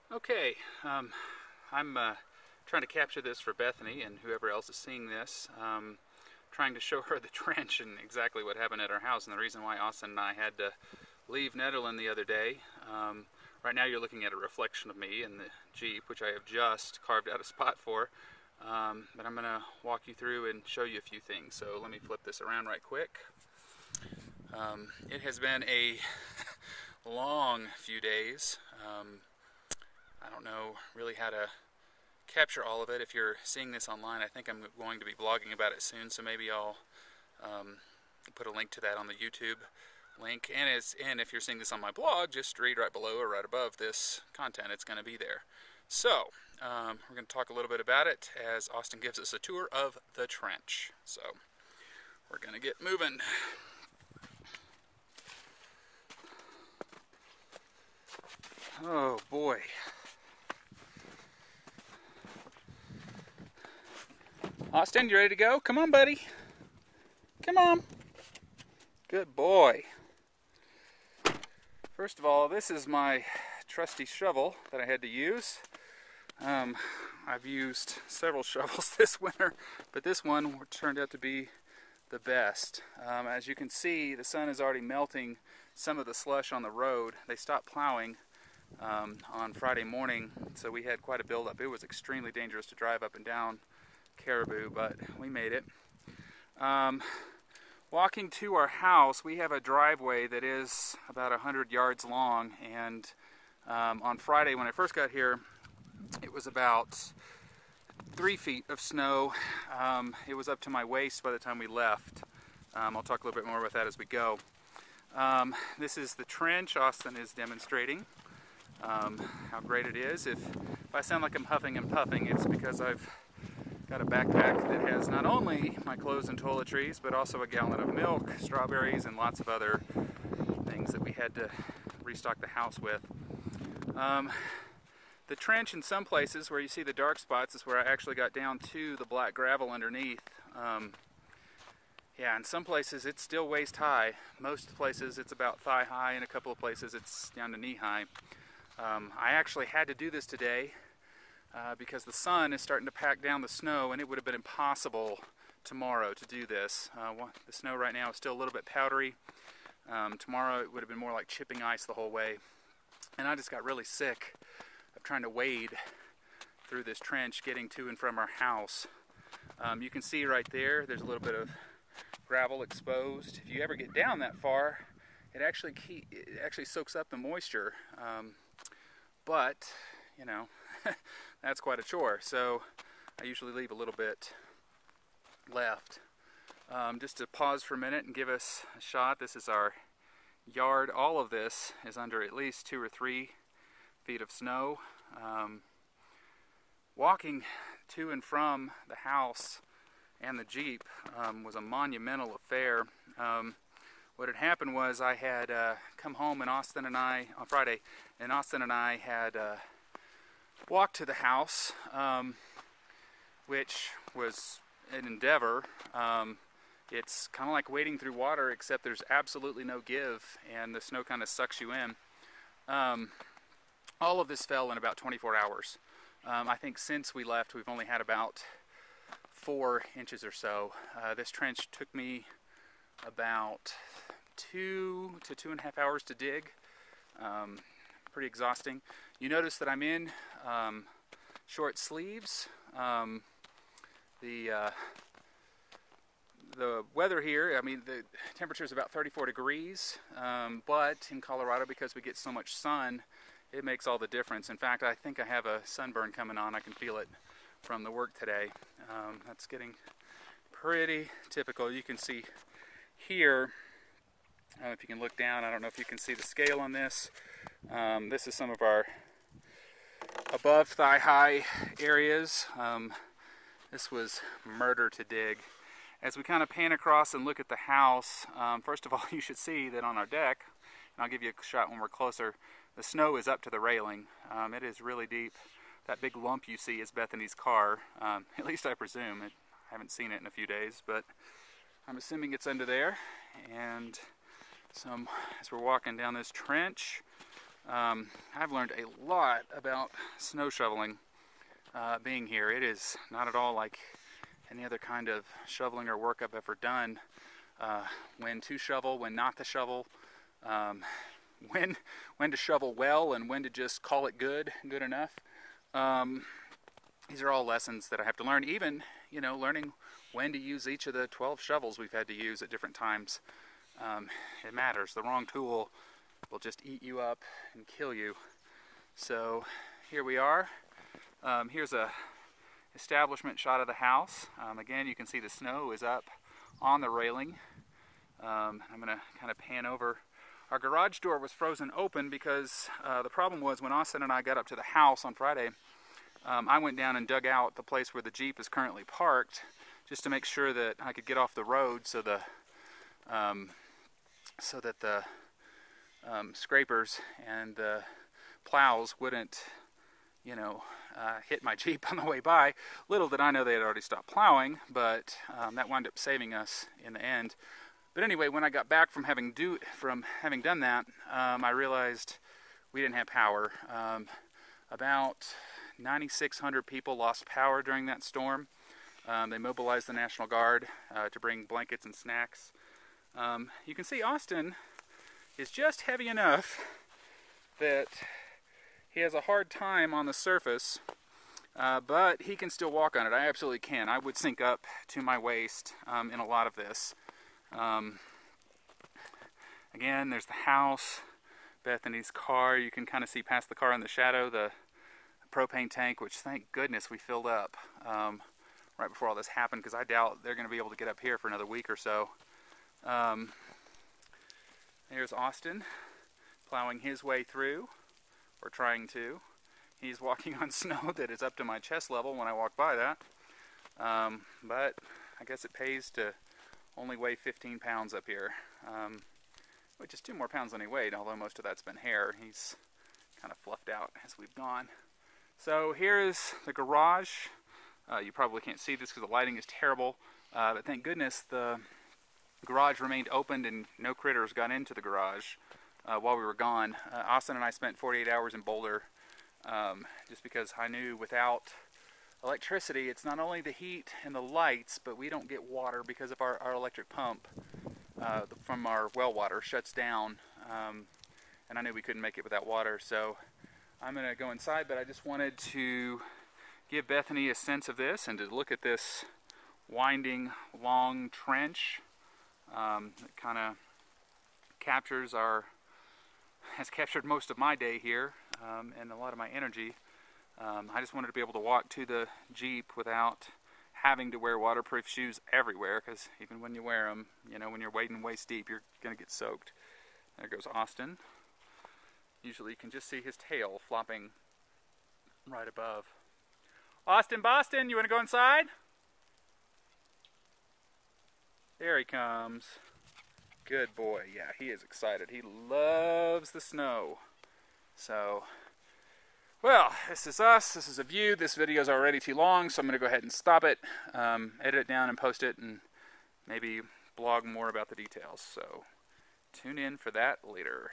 Okay, I'm trying to capture this for Bethany and whoever else is seeing this. Trying to show her the trench and exactly what happened at our house and the reason why Austin and I had to leave Netherland the other day. Right now you're looking at a reflection of me in the Jeep, which I have just carved out a spot for. But I'm going to walk you through and show you a few things. So let me flip this around right quick. It has been a long few days. I don't know really how to capture all of it. If you're seeing this online, I think I'm going to be blogging about it soon, so maybe I'll put a link to that on the YouTube link. And if you're seeing this on my blog, just read right below or right above this content. It's going to be there. So we're going to talk a little bit about it as Austin gives us a tour of the trench. So we're going to get moving. Oh boy. Austin, you ready to go? Come on, buddy. Come on. Good boy. First of all, this is my trusty shovel that I had to use. I've used several shovels this winter, but this one turned out to be the best. As you can see, the sun is already melting some of the slush on the road. They stopped plowing on Friday morning, so we had quite a buildup. It was extremely dangerous to drive up and down Caribou, but we made it. Walking to our house, we have a driveway that is about 100 yards long, and on Friday when I first got here, it was about 3 feet of snow. It was up to my waist by the time we left. I'll talk a little bit more about that as we go. This is the trench Austin is demonstrating. How great it is. If I sound like I'm huffing and puffing, it's because I've got a backpack that has not only my clothes and toiletries, but also a gallon of milk, strawberries, and lots of other things that we had to restock the house with. The trench in some places where you see the dark spots is where I actually got down to the black gravel underneath. Yeah, in some places it's still waist high. Most places it's about thigh high, and a couple of places it's down to knee high. I actually had to do this today because the sun is starting to pack down the snow, and it would have been impossible tomorrow to do this. The snow right now is still a little bit powdery. Tomorrow it would have been more like chipping ice the whole way. And I just got really sick of trying to wade through this trench getting to and from our house. You can see right there, there's a little bit of gravel exposed. If you ever get down that far, it actually soaks up the moisture. But, you know, that's quite a chore. So I usually leave a little bit left. Just to pause for a minute and give us a shot. This is our yard. All of this is under at least 2 or 3 feet of snow. Walking to and from the house and the Jeep was a monumental affair. What had happened was I had come home and Austin and I, on Friday, and Austin and I had walked to the house, which was an endeavor. It's kind of like wading through water, except there's absolutely no give, and the snow kind of sucks you in. All of this fell in about 24 hours. I think since we left, we've only had about 4 inches or so. This trench took me about 2 to 2.5 hours to dig. Pretty exhausting. You notice that I'm in short sleeves. The weather here, I mean, the temperature is about 34 degrees, but in Colorado, because we get so much sun, it makes all the difference. In fact, I think I have a sunburn coming on. I can feel it from the work today. That's getting pretty typical. You can see here, if you can look down, I don't know if you can see the scale on this. This is some of our above thigh-high areas. This was murder to dig. As we kind of pan across and look at the house, first of all, you should see that on our deck, and I'll give you a shot when we're closer, the snow is up to the railing. It is really deep. That big lump you see is Bethany's car, at least I presume. I haven't seen it in a few days, but I'm assuming it's under there. And as we're walking down this trench, I've learned a lot about snow shoveling being here. It is not at all like any other kind of shoveling or work I've ever done. When to shovel, when not to shovel, when to shovel well, and when to just call it good enough. These are all lessons that I have to learn. Even, learning when to use each of the 12 shovels we've had to use at different times. It matters. The wrong tool will just eat you up and kill you. So here we are. Here's a establishment shot of the house. Again, you can see the snow is up on the railing. I'm going to kind of pan over. Our garage door was frozen open because the problem was when Austin and I got up to the house on Friday, I went down and dug out the place where the Jeep is currently parked just to make sure that I could get off the road so that the scrapers and the plows wouldn't, hit my Jeep on the way by. Little did I know they had already stopped plowing, but that wound up saving us in the end. But anyway, when I got back from having done that, I realized we didn't have power. About 9,600 people lost power during that storm. They mobilized the National Guard to bring blankets and snacks. You can see Austin is just heavy enough that he has a hard time on the surface, but he can still walk on it. I absolutely can. I would sink up to my waist in a lot of this. Again, there's the house, Bethany's car. You can kind of see past the car in the shadow, the propane tank, which thank goodness we filled up right before all this happened, because I doubt they're going to be able to get up here for another week or so. There's Austin plowing his way through, or trying to. He's walking on snow that is up to my chest level when I walk by that. But I guess it pays to only weigh 15 pounds up here, which is 2 more pounds than he weighed, although most of that's been hair. He's kind of fluffed out as we've gone. So here is the garage. You probably can't see this because the lighting is terrible, but thank goodness the garage remained open and no critters got into the garage while we were gone. Austin and I spent 48 hours in Boulder just because I knew without electricity, it's not only the heat and the lights, but we don't get water because of our electric pump from our well water shuts down, and I knew we couldn't make it without water. So I'm going to go inside, but I just wanted to give Bethany a sense of this and to look at this winding, long trench that kind of has captured most of my day here and a lot of my energy. I just wanted to be able to walk to the Jeep without having to wear waterproof shoes everywhere, because even when you wear them, when you're wading waist deep, you're going to get soaked. There goes Austin. Usually you can just see his tail flopping right above. Austin, Boston, you want to go inside? There he comes. Good boy. Yeah, he is excited. He loves the snow. So, well, this is us. This is a view. This video is already too long, so I'm going to go ahead and stop it, edit it down and post it, and maybe blog more about the details. So, tune in for that later.